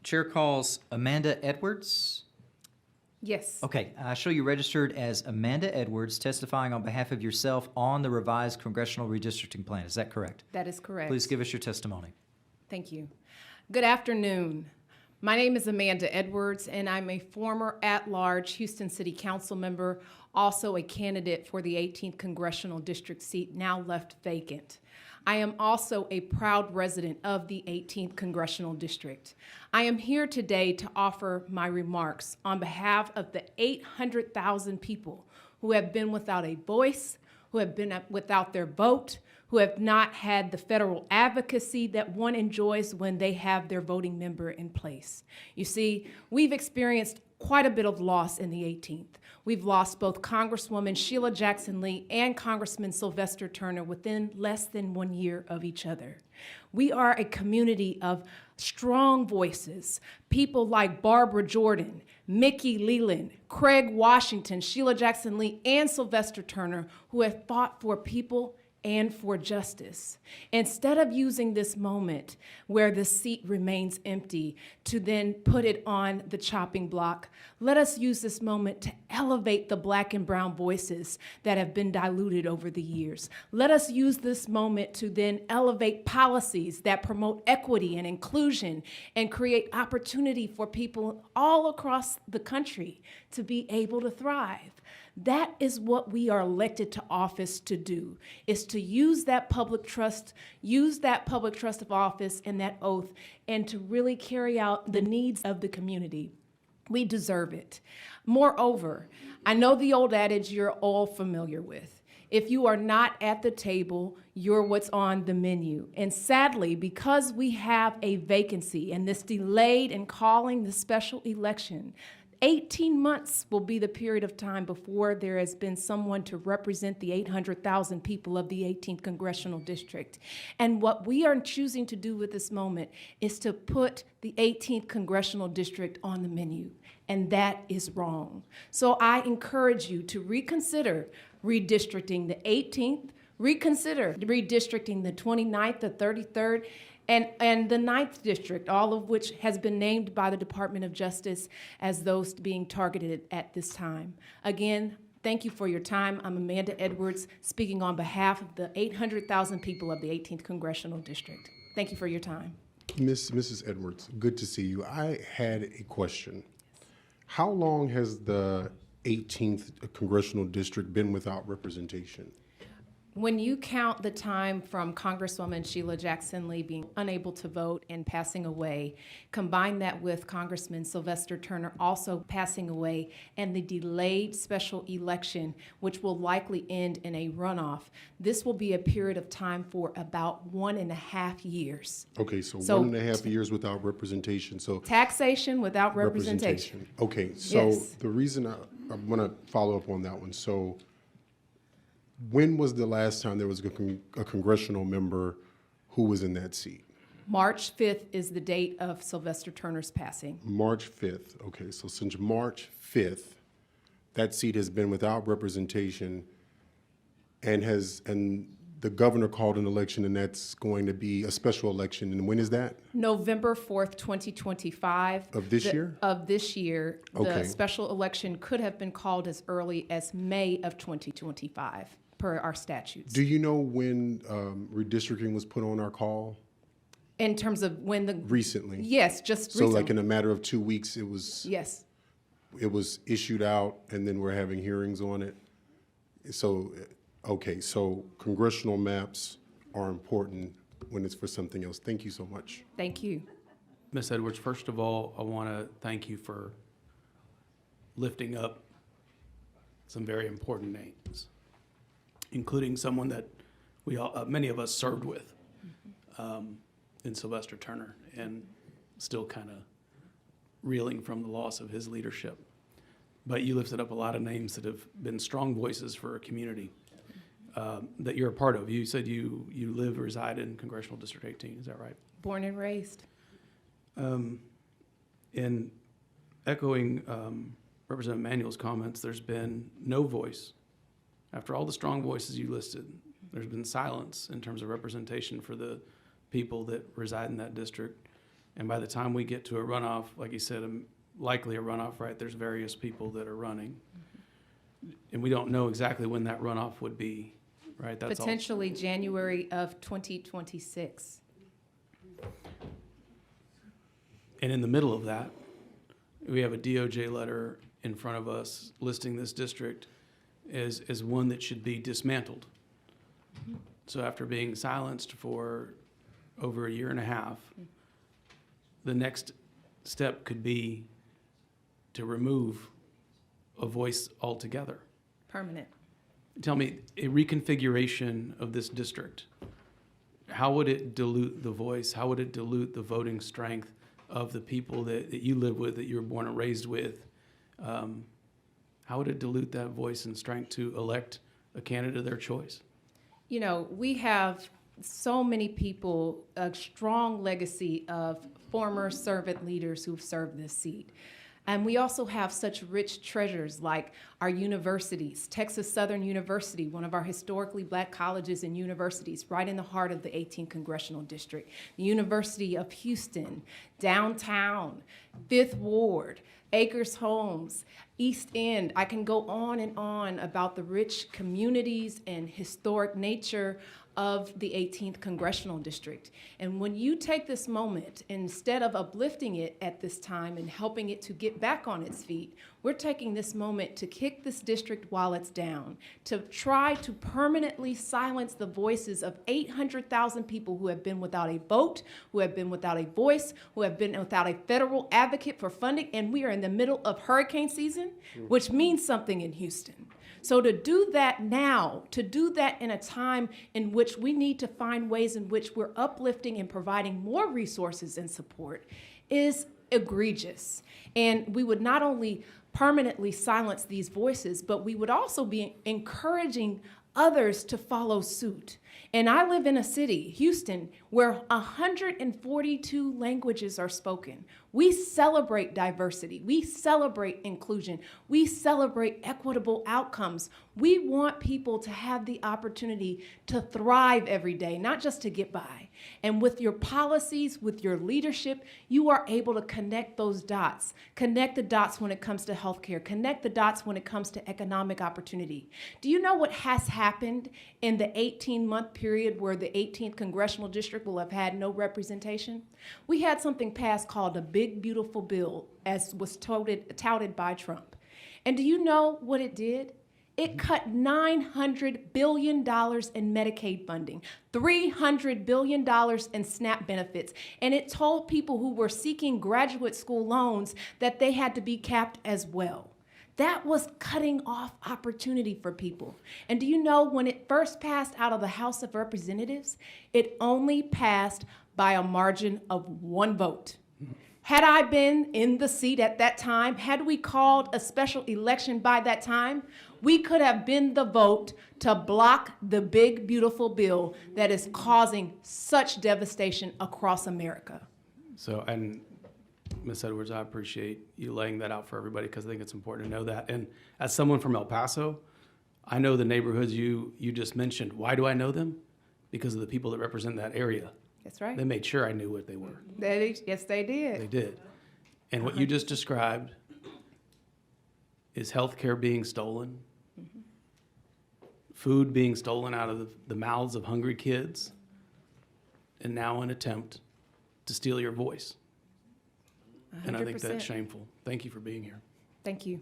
Chair calls Amanda Edwards. Yes. Okay, I show you registered as Amanda Edwards, testifying on behalf of yourself on the revised congressional redistricting plan. Is that correct? That is correct. Please give us your testimony. Thank you. Good afternoon. My name is Amanda Edwards, and I'm a former at-large Houston City Council member, also a candidate for the 18th Congressional District seat now left vacant. I am also a proud resident of the 18th Congressional District. I am here today to offer my remarks on behalf of the 800,000 people who have been without a voice, who have been without their vote, who have not had the federal advocacy that one enjoys when they have their voting member in place. You see, we've experienced quite a bit of loss in the 18th. We've lost both Congresswoman Sheila Jackson Lee and Congressman Sylvester Turner within less than 1 year of each other. We are a community of strong voices, people like Barbara Jordan, Mickey Leland, Craig Washington, Sheila Jackson Lee, and Sylvester Turner, who have fought for people and for justice. Instead of using this moment where the seat remains empty to then put it on the chopping block, let us use this moment to elevate the Black and brown voices that have been diluted over the years. Let us use this moment to then elevate policies that promote equity and inclusion and create opportunity for people all across the country to be able to thrive. That is what we are elected to office to do, is to use that public trust of office and that oath, and to really carry out the needs of the community. We deserve it. Moreover, I know the old adage you're all familiar with. If you are not at the table, you're what's on the menu. And sadly, because we have a vacancy and this delayed in calling the special election, 18 months will be the period of time before there has been someone to represent the 800,000 people of the 18th Congressional District. And what we are choosing to do with this moment is to put the 18th Congressional District on the menu, and that is wrong. So I encourage you to reconsider redistricting the 18th, reconsider redistricting the 29th, the 33rd, and the 9th District, all of which has been named by the Department of Justice as those being targeted at this time. Again, thank you for your time. I'm Amanda Edwards, speaking on behalf of the 800,000 people of the 18th Congressional District. Thank you for your time. Mrs. Edwards, good to see you. I had a question. How long has the 18th Congressional District been without representation? When you count the time from Congresswoman Sheila Jackson Lee being unable to vote and passing away, combine that with Congressman Sylvester Turner also passing away, and the delayed special election, which will likely end in a runoff, this will be a period of time for about 1.5 years. Okay, so 1.5 years without representation. So taxation without representation. Okay, so yes. The reason I want to follow up on that one. So when was the last time there was a congressional member who was in that seat? March 5th is the date of Sylvester Turner's passing. March 5th. Okay, so since March 5th, that seat has been without representation, and the governor called an election, and that's going to be a special election. And when is that? November 4th, 2025. Of this year? Of this year. Okay. The special election could have been called as early as May of 2025. Per our statutes. Do you know when redistricting was put on our call? In terms of when the... Recently? Yes, just so recently. So like in a matter of 2 weeks, it was... Yes. It was issued out, and then we're having hearings on it. So, okay, so congressional maps are important when it's for something else. Thank you so much. Thank you. Ms. Edwards, first of all, I want to thank you for lifting up some very important names, including someone that many of us served with in Sylvester Turner, and still kind of reeling from the loss of his leadership. But you lifted up a lot of names that have been strong voices for a community that you're a part of. You said you live, reside in Congressional District 18, is that right? Born and raised. In echoing Representative Manuel's comments, there's been no voice. After all the strong voices you listed, there's been silence in terms of representation for the people that reside in that district. And by the time we get to a runoff, like you said, likely a runoff, right, there's various people that are running. And we don't know exactly when that runoff would be, right? That's all. Potentially January of 2026. And in the middle of that, we have a DOJ letter in front of us listing this district as one that should be dismantled. So after being silenced for over a year and a half, the next step could be to remove a voice altogether. Permanent. Tell me, a reconfiguration of this district, how would it dilute the voice? How would it dilute the voting strength of the people that you live with, that you were born and raised with? How would it dilute that voice and strength to elect a candidate of their choice? You know, we have so many people, a strong legacy of former servant leaders who've served this seat. And we also have such rich treasures like our universities. Texas Southern University, one of our historically black colleges and universities, right in the heart of the 18th Congressional District. The University of Houston, downtown, Fifth Ward, Acres Homes, East End. I can go on and on about the rich communities and historic nature of the 18th Congressional District. And when you take this moment, instead of uplifting it at this time and helping it to get back on its feet, we're taking this moment to kick this district while it's down, to try to permanently silence the voices of 800,000 people who have been without a vote, who have been without a voice, who have been without a federal advocate for funding, and we are in the middle of hurricane season, which means something in Houston. So to do that now, to do that in a time in which we need to find ways in which we're uplifting and providing more resources and support is egregious. And we would not only permanently silence these voices, but we would also be encouraging others to follow suit. And I live in a city, Houston, where 142 languages are spoken. We celebrate diversity. We celebrate inclusion. We celebrate equitable outcomes. We want people to have the opportunity to thrive every day, not just to get by. And with your policies, with your leadership, you are able to connect those dots. Connect the dots when it comes to healthcare. Connect the dots when it comes to economic opportunity. Do you know what has happened in the 18-month period where the 18th Congressional District will have had no representation? We had something passed called the Big Beautiful Bill, as was touted by Trump. And do you know what it did? It cut $900 billion in Medicaid funding, $300 billion in SNAP benefits, and it told people who were seeking graduate school loans that they had to be capped as well. That was cutting off opportunity for people. And do you know when it first passed out of the House of Representatives, it only passed by a margin of 1 vote. Had I been in the seat at that time, had we called a special election by that time, we could have been the vote to block the big, beautiful bill that is causing such devastation across America. So, and Ms. Edwards, I appreciate you laying that out for everybody because I think it's important to know that. And as someone from El Paso, I know the neighborhoods you just mentioned. Why do I know them? Because of the people that represent that area. That's right. They made sure I knew what they were. Yes, they did. They did. And what you just described is healthcare being stolen, food being stolen out of the mouths of hungry kids, and now an attempt to steal your voice. 100%. And I think that's shameful. Thank you for being here. Thank you.